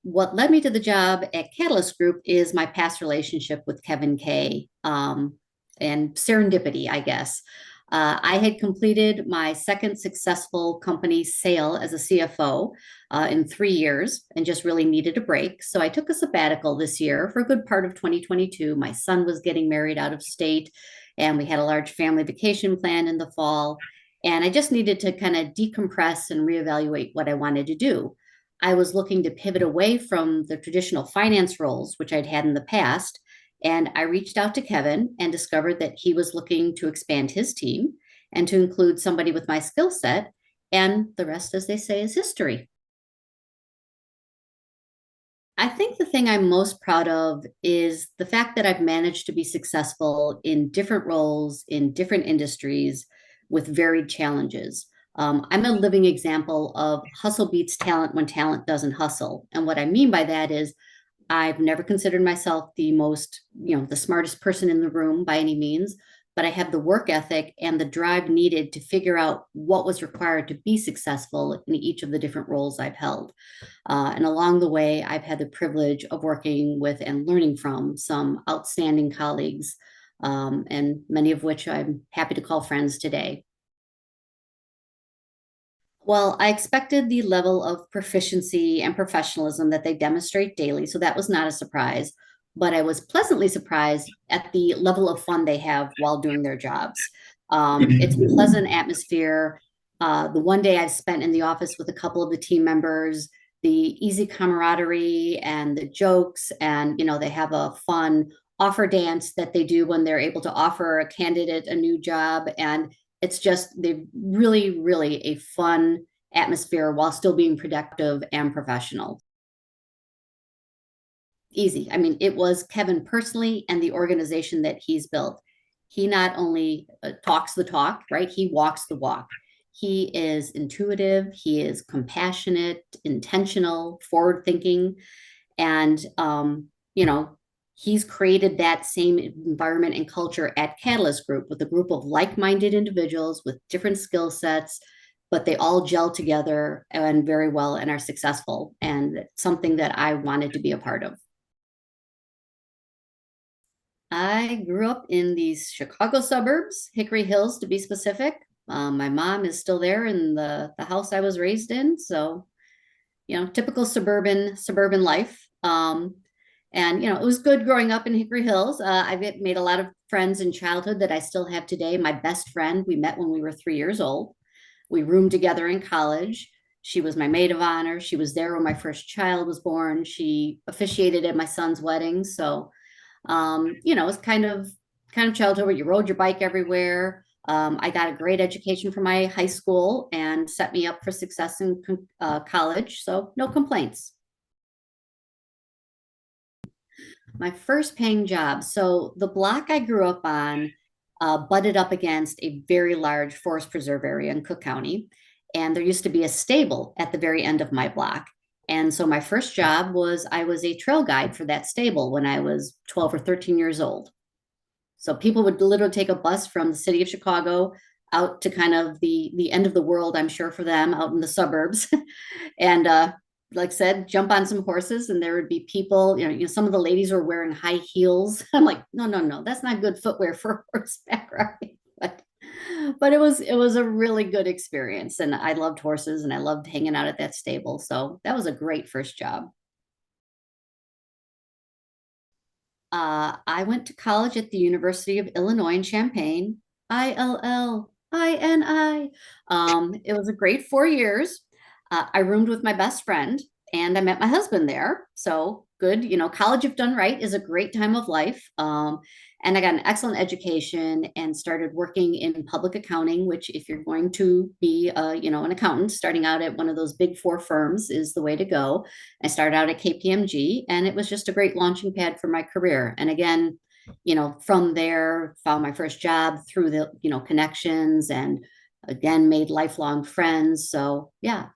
what led me to the job at Katalyst Group is my past relationship with Kevin Kay, and serendipity, I guess. I had completed my second successful company sale as a CFO in 3 years and just really needed a break. So I took a sabbatical this year for a good part of 2022. My son was getting married out of state, and we had a large family vacation planned in the fall. And I just needed to kind of decompress and reevaluate what I wanted to do. I was looking to pivot away from the traditional finance roles, which I'd had in the past. And I reached out to Kevin and discovered that he was looking to expand his team and to include somebody with my skill set. And the rest, as they say, is history. I think the thing I'm most proud of is the fact that I've managed to be successful in different roles in different industries with varied challenges. I'm a living example of hustle beats talent when talent doesn't hustle. And what I mean by that is I've never considered myself the most, the smartest person in the room by any means, but I have the work ethic and the drive needed to figure out what was required to be successful in each of the different roles I've held. And along the way, I've had the privilege of working with and learning from some outstanding colleagues, and many of which I'm happy to call friends today. Well, I expected the level of proficiency and professionalism that they demonstrate daily, so that was not a surprise. But I was pleasantly surprised at the level of fun they have while doing their jobs. It's a pleasant atmosphere. The one day I've spent in the office with a couple of the team members, the easy camaraderie and the jokes, and they have a fun offer dance that they do when they're able to offer a candidate a new job. And it's just they really a fun atmosphere while still being productive and professional. Easy. I mean, it was Kevin personally and the organization that he's built. He not only talks the talk, right? He walks the walk. He is intuitive, he is compassionate, intentional, forward thinking, and he's created that same environment and culture at Katalyst Group with a group of like-minded individuals with different skill sets, but they all gel together and very well and are successful. And it's something that I wanted to be a part of. I grew up in these Chicago suburbs, Hickory Hills to be specific. My mom is still there in the house I was raised in. So, typical suburban life. And it was good growing up in Hickory Hills. I've made a lot of friends in childhood that I still have today. My best friend, we met when we were 3 years old. We roomed together in college. She was my maid of honor. She was there when my first child was born. She officiated at my son's wedding. So, it's kind of childhood where you rode your bike everywhere. I got a great education from my high school and set me up for success in college. So no complaints. My first paying job. So the block I grew up on butted up against a very large forest preserve area in Cook County. And there used to be a stable at the very end of my block. And so my first job was I was a trail guide for that stable when I was 12 or 13 years old. So people would literally take a bus from the city of Chicago out to kind of the end of the world, I'm sure for them, out in the suburbs. And like I said, jump on some horses, and there would be people, some of the ladies were wearing high heels. I'm like, no, that's not good footwear for horseback riding. But it was a really good experience, and I loved horses and I loved hanging out at that stable. So that was a great first job. I went to college at the University of Illinois in Champaign, ILLINI. It was a great 4 years. I roomed with my best friend and I met my husband there. So good, college if done right is a great time of life. And I got an excellent education and started working in public accounting, which if you're going to be, an accountant, starting out at one of those big four firms is the way to go. I started out at KPMG, and it was just a great launching pad for my career. And again, from there, found my first job through the, connections, and again, made lifelong friends. So yeah,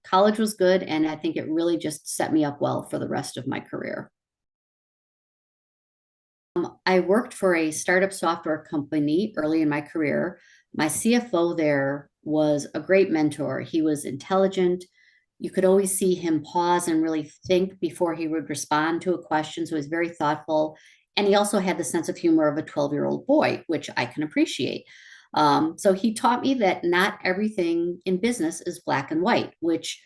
college was good. And I think it really just set me up well for the rest of my career. I worked for a startup software company early in my career. My CFO there was a great mentor. He was intelligent, You could always see him pause and really think before he would respond to a question. So he was very thoughtful. And he also had the sense of humor of a 12-year-old boy, which I can appreciate. So he taught me that not everything in business is black and white, which,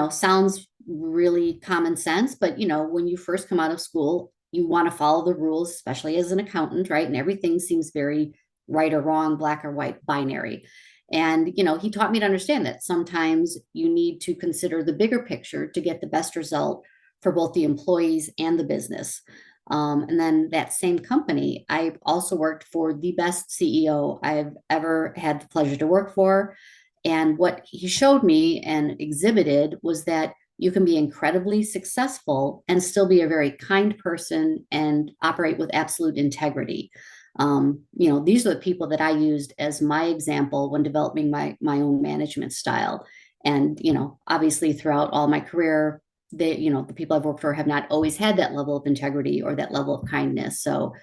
sounds really common sense. But, when you first come out of school, you want to follow the rules, especially as an accountant, right? And everything seems very right or wrong, black or white, binary. And, he taught me to understand that sometimes you need to consider the bigger picture to get the best result for both the employees and the business. And then that same company, I also worked for the best CEO I've ever had the pleasure to work for. And what he showed me and exhibited was that you can be incredibly successful and still be a very kind person and operate with absolute integrity. These are the people that I used as my example when developing my own management style. And, obviously throughout all my career, the people I've worked for have not always had that level of integrity or that level of kindness. So,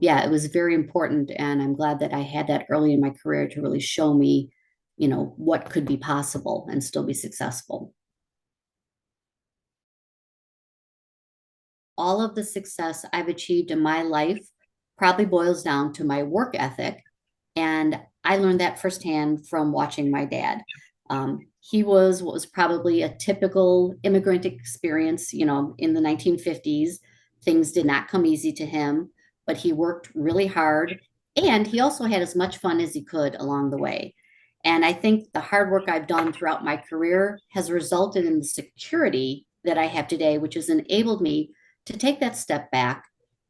yeah, it was very important. And I'm glad that I had that early in my career to really show me, what could be possible and still be successful. All of the success I've achieved in my life probably boils down to my work ethic. And I learned that firsthand from watching my dad. He was what was probably a typical immigrant experience, in the 1950s. Things did not come easy to him, but he worked really hard. And he also had as much fun as he could along the way. And I think the hard work I've done throughout my career has resulted in the security that I have today, which has enabled me to take that step back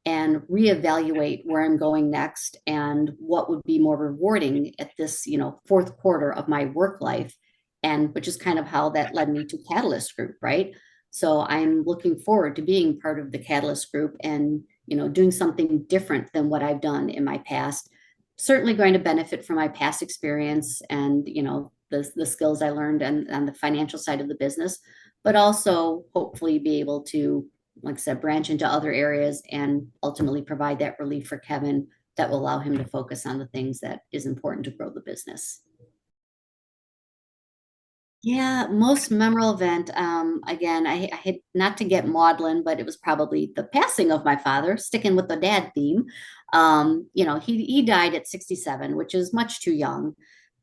and reevaluate where I'm going next and what would be more rewarding at this, fourth quarter of my work life. And which is kind of how that led me to Katalyst Group, right? So I'm looking forward to being part of the Katalyst Group and, doing something different than what I've done in my past. Certainly going to benefit from my past experience and, the skills I learned and the financial side of the business, but also hopefully be able to, like I said, branch into other areas and ultimately provide that relief for Kevin that will allow him to focus on the things that is important to grow the business. Yeah, most memorable event. Again, I had not to get maudlin, but it was probably the passing of my father, sticking with the dad theme. He died at 67, which is much too young.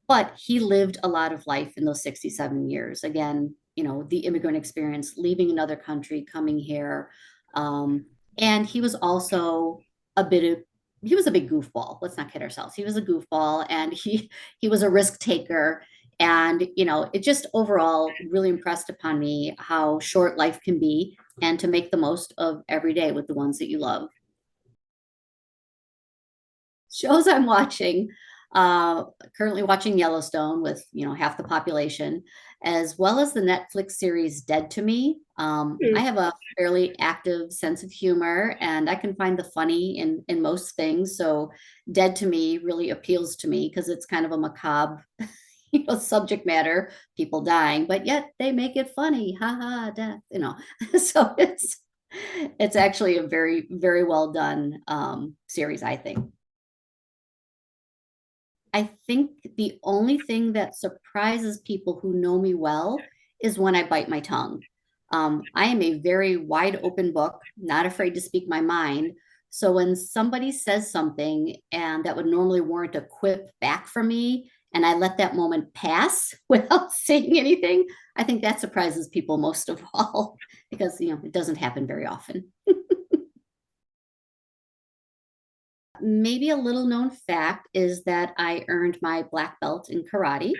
But he lived a lot of life in those 67 years. Again, the immigrant experience, leaving another country, coming here. And he was also a bit of, he was a big goofball. Let's not kid ourselves. He was a goofball and he was a risk taker. And, it just overall really impressed upon me how short life can be and to make the most of every day with the ones that you love. Shows I'm watching. Currently watching Yellowstone with half the population, as well as the Netflix series Dead to Me. I have a fairly active sense of humor, and I can find the funny in most things. So Dead to Me really appeals to me because it's kind of a macabre, subject matter, people dying, but yet they make it funny. Ha ha, death. So it's actually a very very well done series, I think. I think the only thing that surprises people who know me well is when I bite my tongue. I am a very wide open book, not afraid to speak my mind. So when somebody says something and that would normally warrant a quip back from me, and I let that moment pass without saying anything, I think that surprises people most of all because it doesn't happen very often. Maybe a little known fact is that I earned my black belt in karate.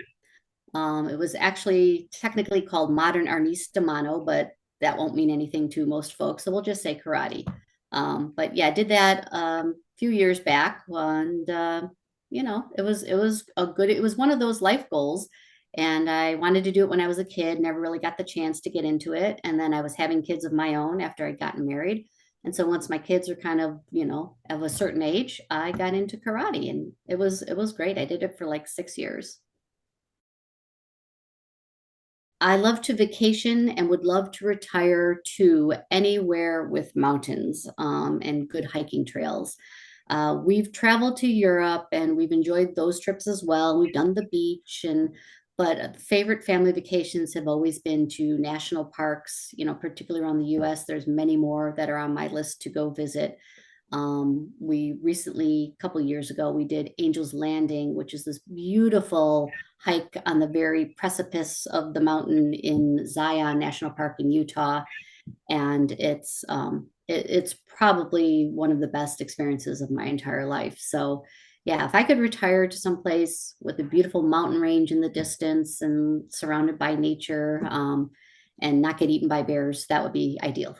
It was actually technically called modern arnis de mano, but that won't mean anything to most folks. So we'll just say karate. But yeah, I did that a few years back, and it was one of those life goals. And I wanted to do it when I was a kid, never really got the chance to get into it. And then I was having kids of my own after I'd gotten married. And so once my kids are kind of, of a certain age, I got into karate and it was great. I did it for like 6 years. I love to vacation and would love to retire to anywhere with mountains and good hiking trails. We've traveled to Europe and we've enjoyed those trips as well. We've done the beach and But favorite family vacations have always been to national parks, particularly around the US. There's many more that are on my list to go visit. We recently, a couple of years ago, we did Angel's Landing, which is this beautiful hike on the very precipice of the mountain in Zion National Park in Utah. And it's probably one of the best experiences of my entire life. So yeah, if I could retire to some place with a beautiful mountain range in the distance and surrounded by nature, and not get eaten by bears, that would be ideal.